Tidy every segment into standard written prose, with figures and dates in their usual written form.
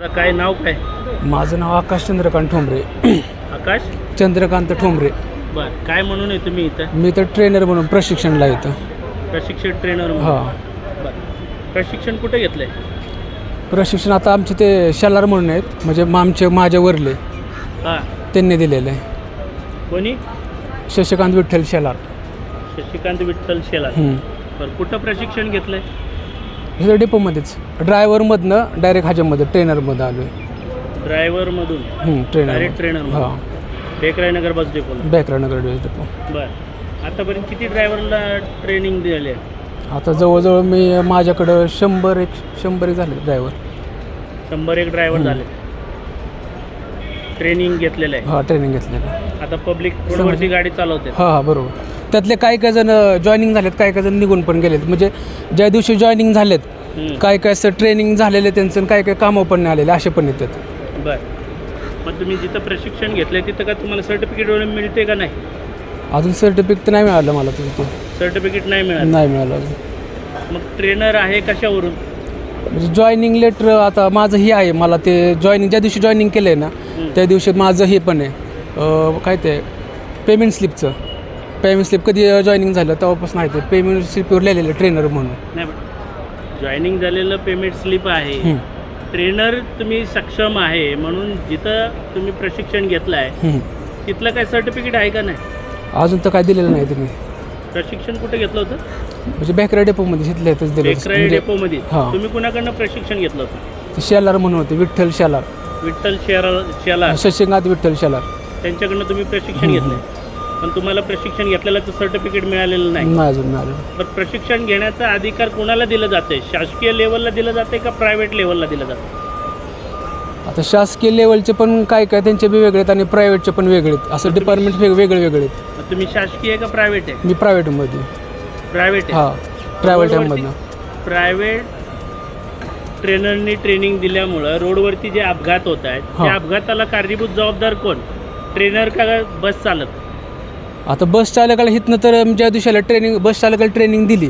काय नाव काय? माझं नाव आकाश चंद्रकांत ठोंबरे. आकाश चंद्रकांत ठोंबरे. बर, काय म्हणून आहे तुम्ही इथं? मी तर ट्रेनर म्हणून प्रशिक्षणला येतो. प्रशिक्षण ट्रेनर म्हणून? हां. बरं, प्रशिक्षण कुठे घेतलंय? प्रशिक्षण आता आमचे ते शेलार म्हणून आहेत, म्हणजे माझ्या वरले हां. त्यांनी दिलेलं आहे. कोणी? शशिकांत विठ्ठल शेलार. शशिकांत विठ्ठल शेलार. बरं, कुठं प्रशिक्षण घेतलंय? हे डेपोमध्येच ड्रायव्हरमधनं डायरेक्ट ह्याच्यामध्ये ट्रेनरमध्ये आलो आहे. ड्रायव्हरमधून ट्रेनर. Direct trainer? हां. बेकरायनगर बस डेपो. बेकरायनगर डेपो. बरं, आतापर्यंत किती ड्रायव्हरला ट्रेनिंग दिली आहे? आता जवळजवळ मी माझ्याकडं 100 झाले ड्रायव्हर. 101 ड्रायव्हर झाले, ट्रेनिंग घेतलेलं आहे. हां, ट्रेनिंग घेतलेलं आहे. आता पब्लिक रोडवरती गाडी चालवते. हां बरोबर. त्यातले काही जण जॉईनिंग झालेत, काही जण निघून पण गेलेत. म्हणजे ज्या दिवशी जॉईनिंग झालेत काय असं ट्रेनिंग झालेले त्यांचं, काय कामं पण नाही आलेले, असे पण येतात. बरं, मग तुम्ही जिथं प्रशिक्षण घेतलं आहे तिथं का तुम्हाला सर्टिफिकेट वगैरे मिळते का नाही? अजून सर्टिफिकेट तर नाही मिळालं मला. तिथं सर्टिफिकेट नाही मिळालं? नाही मिळालं अजून. मग ट्रेनर आहे कशावरून? म्हणजे जॉईनिंग लेटर आता माझं हे आहे. मला ते जॉईनिंग ज्या दिवशी जॉईनिंग केलं आहे ना त्या दिवशी माझं हे पण आहे, काय ते पेमेंट स्लिपचं. पेमेंट स्लिप कधी जॉईनिंग झालं तेव्हापासून आहे, ते पेमेंट स्लिपवर लिहिलेलं ट्रेनर म्हणून. नाही, जॉईनिंग झालेलं पेमेंट स्लिप आहे. ट्रेनर तुम्ही सक्षम आहे म्हणून जिथं तुम्ही प्रशिक्षण घेतलं आहे तिथलं काय सर्टिफिकेट आहे का नाही? अजून तर काय दिलेलं नाही तुम्ही. प्रशिक्षण कुठे घेतलं होतं? म्हणजे बेकराय डेपोमध्ये घेतलं आहे दिलं. बेकराई डेपोमध्ये? हां. तुम्ही कुणाकडनं प्रशिक्षण घेतलं होतं? ते शेलार म्हणून होते, विठ्ठल शेलार. विठ्ठल शेलार. शशिकांत विठ्ठल शेलार. त्यांच्याकडनं तुम्ही प्रशिक्षण घेतलं, पण तुम्हाला प्रशिक्षण घेतलेलं सर्टिफिकेट मिळालेलं नाही? अजून मिळालं. पण प्रशिक्षण घेण्याचा अधिकार कोणाला दिला जाते? शासकीय लेवलला दिलं जाते का प्रायव्हेट लेवलला दिलं जातं? आता शासकीय लेवलचे पण काय त्यांचे बी वेगळे आहेत आणि प्रायव्हेटचे पण वेगळे आहेत. असं डिपार्टमेंट वेगळे वेगळे आहेत. मग तुम्ही शासकीय आहे का प्रायव्हेट आहे? मी प्रायव्हेटमध्ये. प्रायव्हेट आहे? हां, ट्रॅव्हल टाईममधनं. प्रायव्हेट ट्रेनरनी ट्रेनिंग दिल्यामुळं रोडवरती जे अपघात होत आहेत त्या अपघाताला कारणीभूत जबाबदार कोण? ट्रेनर का बस चालक? आता बस चालकाला हितनं तर ज्या दिवशीला बस चालकाला ट्रेनिंग दिली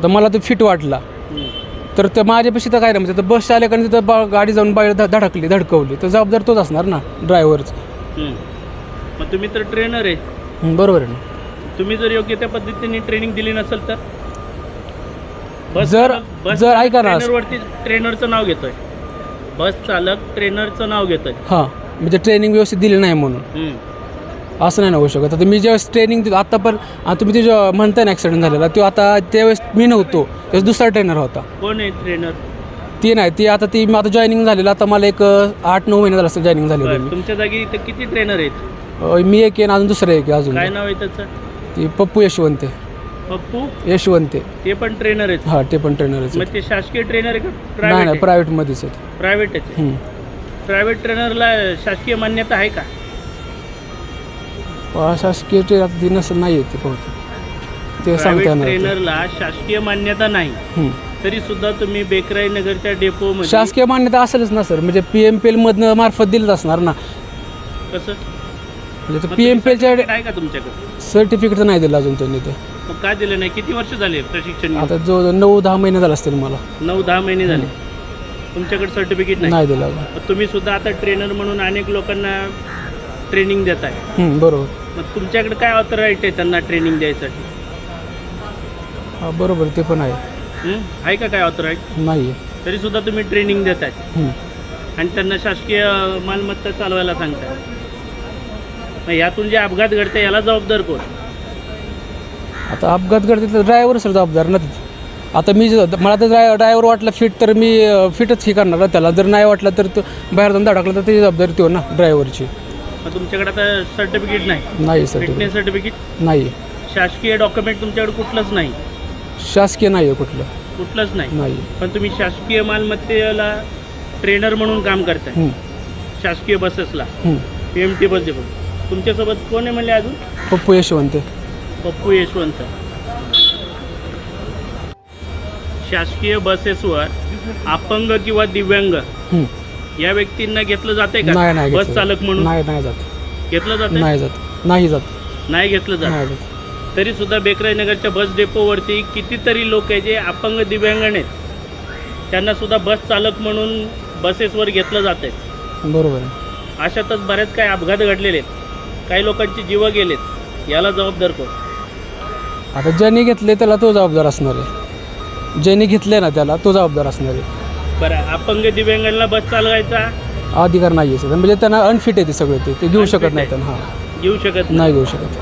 तर मला तो फिट वाटला, तर ते माझ्यापाशी तर काय नाही. म्हणजे बस चालकाने तिथं गाडी जाऊन बाहेर धडकवली तर जबाबदार तोच असणार ना, ड्रायव्हरच. मग तुम्ही तर ट्रेनर आहे. बरोबर आहे ना. तुम्ही जर योग्य त्या पद्धतीने ट्रेनिंग दिली नसेल तर जर ऐका ना, ट्रेनरचं नाव घेतोय, बस चालक ट्रेनरचं नाव घेतोय. हां, म्हणजे ट्रेनिंग व्यवस्थित दिली नाही म्हणून असं नाही होऊ शकत. आता मी ज्यावेळेस ट्रेनिंग दिलं आता पण तुम्ही ते जो म्हणताय ना ॲक्सिडेंट झालेला, तो आता त्यावेळेस मी नव्हतो, त्यावेळेस दुसरा ट्रेनर होता. कोण आहे ट्रेनर? ती नाही, ती आता जॉईनिंग झालेलं. आता मला एक 8-9 महिने झालं असं जॉईनिंग झालेलं. तुमच्या जागी इथे किती ट्रेनर आहेत? मी एक आहे, अजून दुसरं एक आहे. अजून काय नाव आहे त्याचं? ती पप्पू यशवंत. पप्पू यशवंत. ते पण ट्रेनर आहेत? हां, ते पण ट्रेनर आहेत. मग ते शासकीय ट्रेनर आहे का नाही, प्रायव्हेटमध्येच आहेत. प्रायव्हेट आहे. प्रायव्हेट ट्रेनरला शासकीय मान्यता आहे का? शासकीय ट्रेनर नसेल, नाही येते बहुतेक ते सांगता येणार. ट्रेनरला शासकीय मान्यता नाही तरी सुद्धा तुम्ही बेकराई नगरच्या डेपोमध्ये शासकीय मान्यता असेलच ना सर. म्हणजे PMPL मधनं मार्फत दिलं असणार ना. कसं म्हणजे PMPLच्या आहे का तुमच्याकडे? सर्टिफिकेट नाही दिलं अजून त्यांनी. ते मग काय दिलं नाही? किती वर्ष झाले प्रशिक्षण? आता जो 9-10 महिने झाले असतील मला. 9-10 महिने झाले तुमच्याकडे सर्टिफिकेट नाही दिलं अजून. तुम्ही सुद्धा आता ट्रेनर म्हणून अनेक लोकांना ट्रेनिंग देत आहे. बरोबर. मग तुमच्याकडे काय ऑथराईटी आहे त्यांना ट्रेनिंग द्यायसाठी? हां, बरोबर, ते पण आहे. आहे का काय ऑथराईटी? नाही. तरी सुद्धा तुम्ही ट्रेनिंग देत आहे आणि त्यांना शासकीय मालमत्ता चालवायला सांगताय. मग यातून जे अपघात घडते याला जबाबदार कोण? आता अपघात घडते तर ड्रायव्हर सर जबाबदार ना. आता मला तर ड्रायव्हर वाटला फिट तर मी फिटच हे करणार. त्याला जर नाही वाटलं तर तो बाहेर जाऊन धडकला तर त्याची जबाबदारी तो ना, ड्रायव्हरची. मग तुमच्याकडे आता सर्टिफिकेट नाही. फिटनेस सर्टिफिकेट नाही. शासकीय डॉक्युमेंट तुमच्याकडे कुठलंच नाही? शासकीय नाही आहे कुठलंच नाही. पण तुम्ही शासकीय मालमत्तेला ट्रेनर म्हणून काम करताय शासकीय बसेसला, PMT बस डेपो. तुमच्यासोबत कोण आहे म्हणले अजून? पप्पू यशवंत. शासकीय बसेसवर अपंग किंवा दिव्यांग या व्यक्तींना घेतलं जाते का? नाही. बस चालक म्हणून नाही जात. घेतलं जात नाही घेतलं जात. तरी सुद्धा बेकराई नगरच्या बस डेपोवरती कितीतरी लोक आहे जे अपंग दिव्यांग आहेत, त्यांना सुद्धा बस चालक म्हणून बसेसवर घेतलं जात आहे. बरोबर आहे. अशातच बऱ्याच काही अपघात घडलेले आहेत, काही लोकांची जीवं गेलेत. याला जबाबदार कोण? आता ज्यांनी घेतले त्याला तो जबाबदार असणार आहे. ज्यांनी घेतले ना त्याला तो जबाबदार असणार आहे. बरं, अपंग दिव्यांगांना बस चालवायचा अधिकार नाही आहे म्हणजे त्यांना अनफिट आहे ते सगळे ते घेऊ शकत Unfit नाही आहे. त्यांना हां घेऊ शकत नाही. नाही घेऊ शकत.